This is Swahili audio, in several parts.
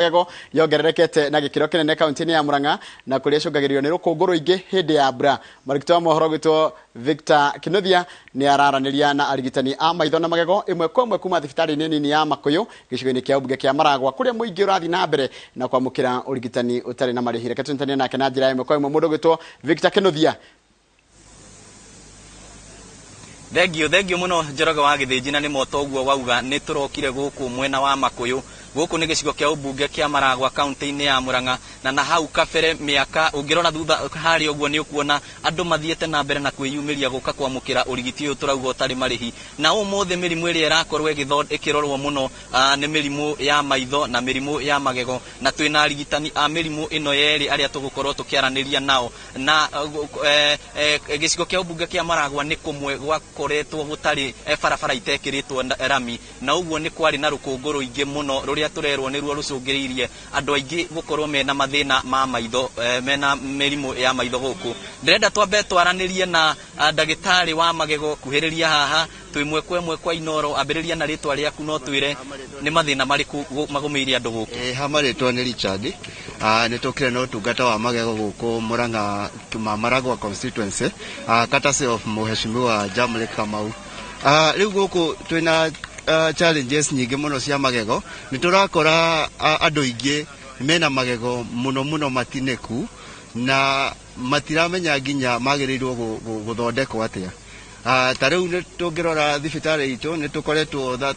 magego yongererekete na gikiro kinene kaunti-ini ya Murang'a na kuria cungagirio ni rukunguru ingi hindi ya mbura. Marigito wa mohoro gwitwo Victor Kinuthia ni araraniria na arigitani a maitho na magego imwe kwa imwe kuma thibitari-ini nini ya Makuyu gicigo-ini kia ubunge kia Maragwa kuria muingi urathi na mbere na kwamukira urigitani utari na marihire. Ketuntania nake na njira imwe kwa imwe mundu gwitwo Victor Kinuthia. Thengio muno Njoroge wa Githĩnji, na nĩ motoguo wauga nĩ tũrokire gũkũ mwena wa Makuyu. Gũkũ nĩ gĩcigo kĩa ũmbunge kĩa Maragwa kaunti-inĩ ya Murang'a, na hau kabere mĩaka ũngĩrora thutha harĩa ũguo nĩ ũkuona andũ mathiĩte na mbere na kwĩyumĩria gũka kwamũkĩra ũrigiti ũyũ tũrauga ũtarĩ marĩhi. Na ũmũthĩ mĩrimũ ĩrĩa ĩrakorwo ĩkĩrorwo mũno nĩ mĩrimũ ya maitho na mĩrimũ ya magego, na twĩna arigitani a mĩrimũ ĩno yerĩ arĩa tũgũkorwo tũkĩaranĩria nao. Na gĩcigo kĩa ũmbunge kĩa Maragwa nĩ kũmwe gwakoretwo gũtarĩ barabara itekĩrĩtwo rami, na ũguo nĩ kwarĩ na rũkũngũ rũingĩ mũno rũrĩa turerwo nĩruo rũcũngĩrĩirie andũ aingĩ gũkorwo mena mathĩna ma maitho, mena mĩrimũ ya maitho gũkũ. Ndĩrenda twambe twaranĩrie na ndagĩtarĩ wa magego kuhĩrĩria haha twĩ mwekwe kwa Inoro, ambĩrĩria na rĩtwa rĩaku no twĩre nĩ mathĩna marĩkũ magũmĩire andũ gũkũ. Hama rĩtwa nĩ Richard, nĩ tũkire na ũtungata wa magego gũkũ Murang'a Maragwa constituency, courtesy of Mheshimiwa Jamle Kamau. Rĩu gũkũ twĩna challenges nyingĩ mũno cia magego. Nĩ tũrakora andũ aingĩ mena magego mũno matineku na matiramenya nginya magĩrĩirwo gũthondekwo atĩa. Ta rĩu nĩ tũngĩrora thibitarĩ itũ nĩ tũkoretwo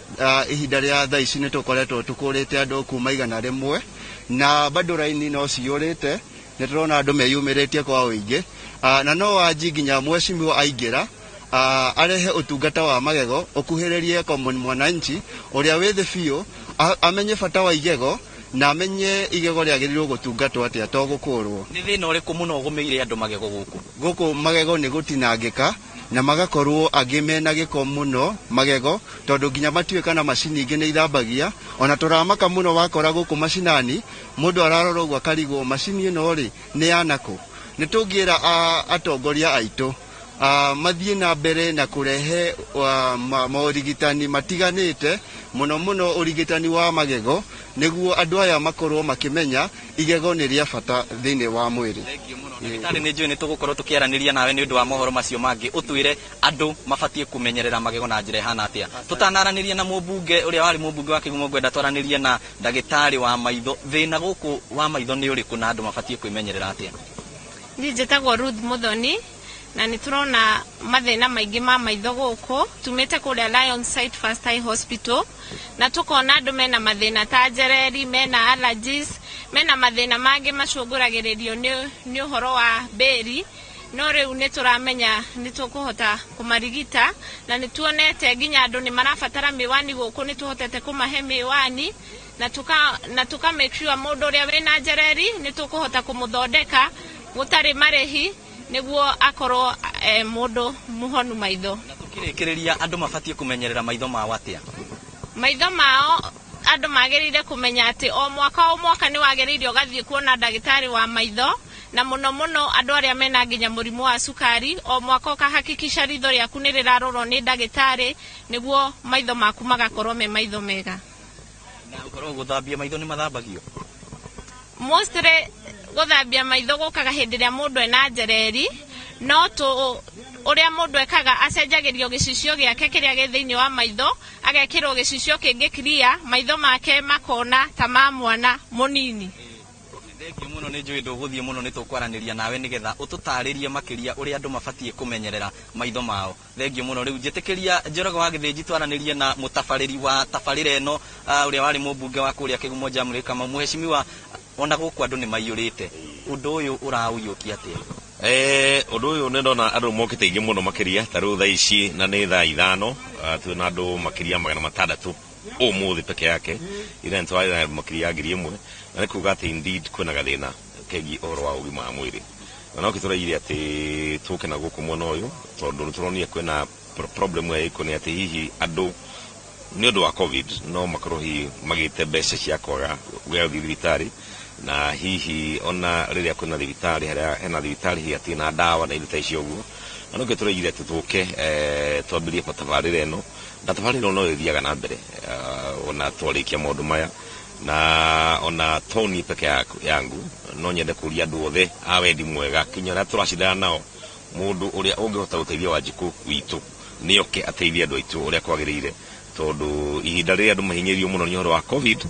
ihinda rĩa thaa ici nĩ tũkoretwo tũkũrĩte andũ kuma 100 na bado raini no ciyũrĩte. Nĩ tũrona andũ meyumĩrĩtie kwa ũingĩ, na no wanji nginya mheshimiwa aingĩra arehe ũtungata wa magego ũkuhĩrĩrie common mwananchi ũrĩa wĩ thĩ biũ, amenye bata wa igego na amenye igego rĩagĩrĩirwo gũtungatwo atĩa to gũkũrwo. Nĩ thĩna ũrĩkũ mũno ũgũmĩire andũ magego gũkũ? Gũkũ magego nĩ gũtinangĩka na magakorwo angĩ mena gĩko mũno magego, tondũ nginya matuĩka na macini ingĩ nĩ ithambagia. Ona tũramaka mũno wakora gũkũ macinani mũndũ ararora ũguo akarigwo macini ĩno rĩ nĩ yanakũ. Nĩ tũngĩra atongoria aitũ mathiĩ na mbere na kũrehe maũrigitani matiganĩte mũno ũrigitani wa magego, nĩguo andũ aya makorwo makĩmenya igego nĩ rĩa bata thĩinĩ wa mwĩrĩ. Ndagĩtarĩ, nĩ njũĩ nĩ tũgũkorwo tũkĩaranĩria nawe nĩ ũndũ wa mohoro macio mangĩ. Ũtwĩre andũ mabatiĩ kũmenyerera magego na njĩra ihana atĩa. Tũtanaranĩria na mũmbunge ũrĩa warĩ mũmbunge wa Kĩgumo, ngwenda twaranĩrie na ndagĩtarĩ wa maitho. Thĩna gũkũ wa maitho nĩ ũrĩkũ na andũ mabatiĩ kwĩmenyerera atĩa? Niĩ njĩtagwo Ruth Muthoni, na nĩ tũrona mathĩna maingĩ ma maitho gũkũ. Tumĩte kũrĩa Lions Sight First Eye Hospital na tũkona andũ mena mathĩna ta njereri, mena allergies, mena mathĩna mangĩ macũngũragĩrĩrio nĩ ũhoro wa mbĩri. No rĩu nĩ tũramenya nĩ tũkũhota kũmarigita, na nĩ tuonete nginya andũ nĩ marabatara mĩwani gũkũ, nĩ tũhotete kũmahe mĩwani na tuka make sure mũndũ ũrĩa wĩna njereri nĩ tũkũhota kũmũthondeka gũtarĩ marĩhi nĩguo akorwo mũndũ mũhonu maitho. Na tũkĩrĩkĩrĩria andũ mabatiĩ kũmenyerera maitho mao atĩa? Maitho mao andũ magĩrĩire kũmenya atĩ o mwaka nĩ wagĩrĩire ũgathiĩ kuona ndagĩtarĩ wa maitho, na mũno andũ arĩa mena nginya mũrimũ wa cukari, o mwaka ũkahakikisha ritho rĩaku nĩ rĩrarorwo nĩ ndagĩtarĩ nĩguo maitho maku magakorwo me maitho mega. Na ũkorwo gũthambia maitho nĩ mathambagio? Mostly gũthambia maitho gũkaga hĩndĩ ĩrĩa mũndũ ena njereri, no ũrĩa mũndũ ekaga acenjagĩrio gĩcicio gĩake kĩrĩa gĩ thĩinĩ wa maitho, agekĩrwo gĩcicio kĩngĩ clear, maitho make makona ta ma mwana mũnini. Thengio mũno, nĩ njũĩ ndũgũthiĩ mũno, nĩ tũkwaranĩria nawe nĩgetha ũtũtarĩrie makĩria ũrĩa andũ mabatiĩ kũmenyerera maitho mao. Thengio mũno. Rĩu njĩtĩkĩria Njoroge wa Githĩnji twaranĩrie na mũtabarĩri wa tabarĩra ĩno ũrĩa warĩ mũmbunge wa kũrĩa Kĩgumo Jamle Kamau. Mheshimiwa, ona gũkũ andũ nĩ maiyũrĩte, ũndũ ũyũ ũraũiyũkia atĩa? Ũndũ ũyũ nĩ ndona andũ mokĩte aingĩ mũno makĩria, ta rĩu thaa ici na nĩ thaa 5, twĩna andũ makĩria 600 ũmũthĩ peke yake, ira nĩ twarĩ makĩria 1,000, na nĩ kuuga atĩ indeed kwĩna gathĩna kegiĩ ũhoro wa ũgima wa mwĩrĩ. Na no tũraigire atĩ tũke na gũkũ mwena ũyũ, tondũ nĩ tũronia kwĩna problem ya ĩko nĩ atĩ hihi andũ nĩ ũndũ wa COVID no makorwo hihi magĩte mbeca cia kwaga gũthiĩ thibitarĩ, na hihi ona rĩrĩa kwĩna thibitarĩ harĩa hena thibitarĩ hihi atirĩ na ndawa na indo ta icio ũguo. Na no tũraigire atĩ tũke twambĩrĩrie tabarĩra ĩno, na tabarĩra ĩno no ĩthiaga na mbere ona twarĩkia maũndũ maya, na ona Tony peke yangu no nyende kuria andu othe a wendi mwega kinya na turacindana nao mundu uria ungihota guteithia Wanjiku witu ni oke ateithia andu aitu uria kwagirire tondu ihinda ria andu mahinyirio muno ni horo wa covid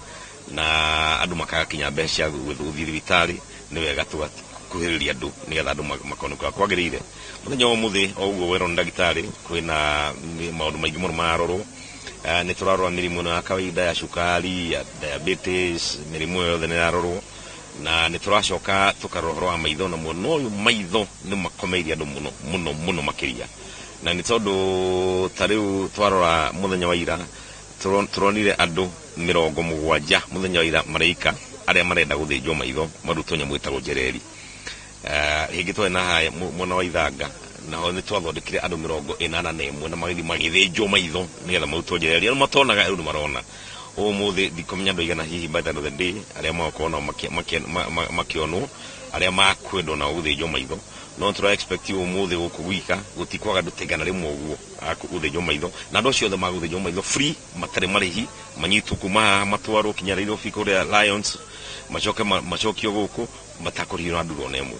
na andu makaga kinya mbeca guthii thibitari ni wega tugakuhiriria andu nigetha andu makonu kwagirire muthenya wa muthi oguo wero ndagitari kwina maundu maingi muno marorwo ni turarwa mirimu na kawaida ya shukari ya diabetes mirimu yothe ni yarorwo na ni turacoka tukarorwa maitho na muno uyu maitho ni makomeiria andu muno makiria na ni tondu tariu twarora muthenya wa ira turonire andu 70 muthenya wa ira mareika aria marenda guthinjwo maitho maruto nyamu itagwo njereri hingi twena haya mwana wa Ithanga naho ni twathondekire andu 81 na magithi magithinjwo maitho nigetha marutwo njereri no matonaga riu marona umuthi ndikomenya andu igana hihi by the end of the day aria makona makionwo aria makwendo na guthinjwo maitho no tura expect umuthi gukugwika gutikwaga ndutegana rimwe uguo akuguthinjwo maitho na andu ciothe maguthinjwo maitho free matare marihi manyitu kuma matwaro kinyariro fikuria Lions macokio guku matakurihira andu rona emwe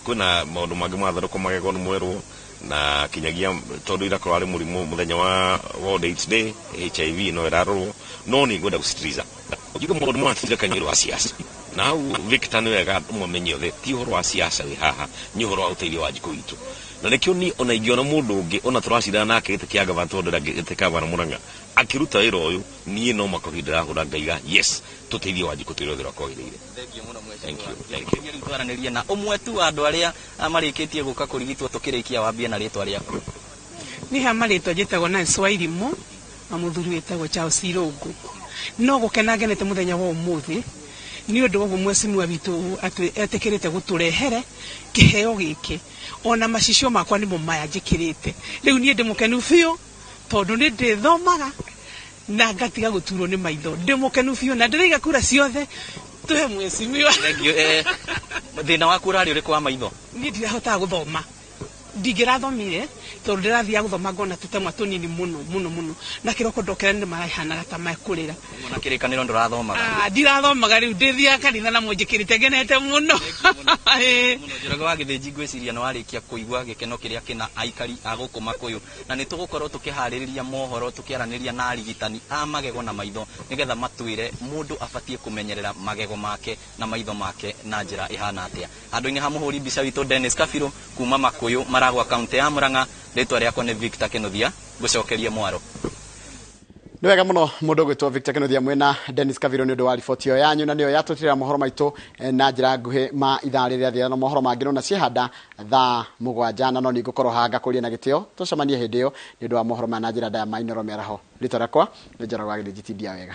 kuna maundu mangi mathoroko magego ni mwerwo na kinyagia tondu ira korari murimu muthenya wa World AIDS Day HIV no irarorwo no ni ngwenda gustreza ugiga maundu mathira kanyiro wa siasa na Victor ni wega mumenye othe ti horo wa siasa wi haha ni horo wa uteithio wa Wanjiku witu na nikio ni ona ingiona mundu ungi ona turacira nake gite kia gava tondu gite ka bana Murang'a akiruta wira uyu ni no makohindira hura ngaiga yes tuteithio Wanjiku twirothe kwagirire. Thank you. Twaraniria na umwe tu andu aria amarikitie guka kurigitwo tukirikia wambia na ritwa riaku ni hamaritwa njitagwo na Swahili mo na muthuri wetagwo Charles Irungu no gukenagenete muthenya wa umuthi ni undu wa mwecimu witu atekirite guturehere kiheo giki ona macicio makwa ni mumaya njikirite riu nie ndimukenu biu tondu ni ndithomaga na ngatiga guturwo ni maitho ndimukenu biu na ndiriga kura ciothe tuhe mwecimu. Thank you. Thina waku rari uri kwa maitho ni ndirahota guthoma ndingirathomire tondu ndirathia guthoma ngona tutemwa tunini muno na kiroko ndokera ndi marahana ta makurira na kirikaniro ndurathomaga ndirathomaga riu ndithia kanitha na munjikirite genete muno Njoroge wa Githinji ngwiciria no warikia kuigua gikeno kiria kina aikari aguku Makuyu na ni tugukorwo tukihariria mohoro tukiaraniria na arigitani a magego na maitho nigetha matwire mundu abatie kumenyerera magego make na maitho make na njira ihana atia andu-ini ha muhuri mbica witu Dennis Kabiru kuma Makuyu Maragwa kaunti ya Murang'a ritwa riakwa ni Victor Kinothia gucokerie mwaro ni wega muno mundu gwitwo Victor Kinothia mwena Dennis Kabiru ni undu wa riboti yo yanyu na niyo yatutira mohoro maitu na njira nguhi ma ithaa riria thia no mohoro mangi na ciehanda thaa 7 na no ni gukorwo hanga kuria na gitio tucemanie hindi yo ni undu wa mohoro ma na njira ndaya mainoro meraho ritwa riakwa ni Njoroge wa Githinji wega.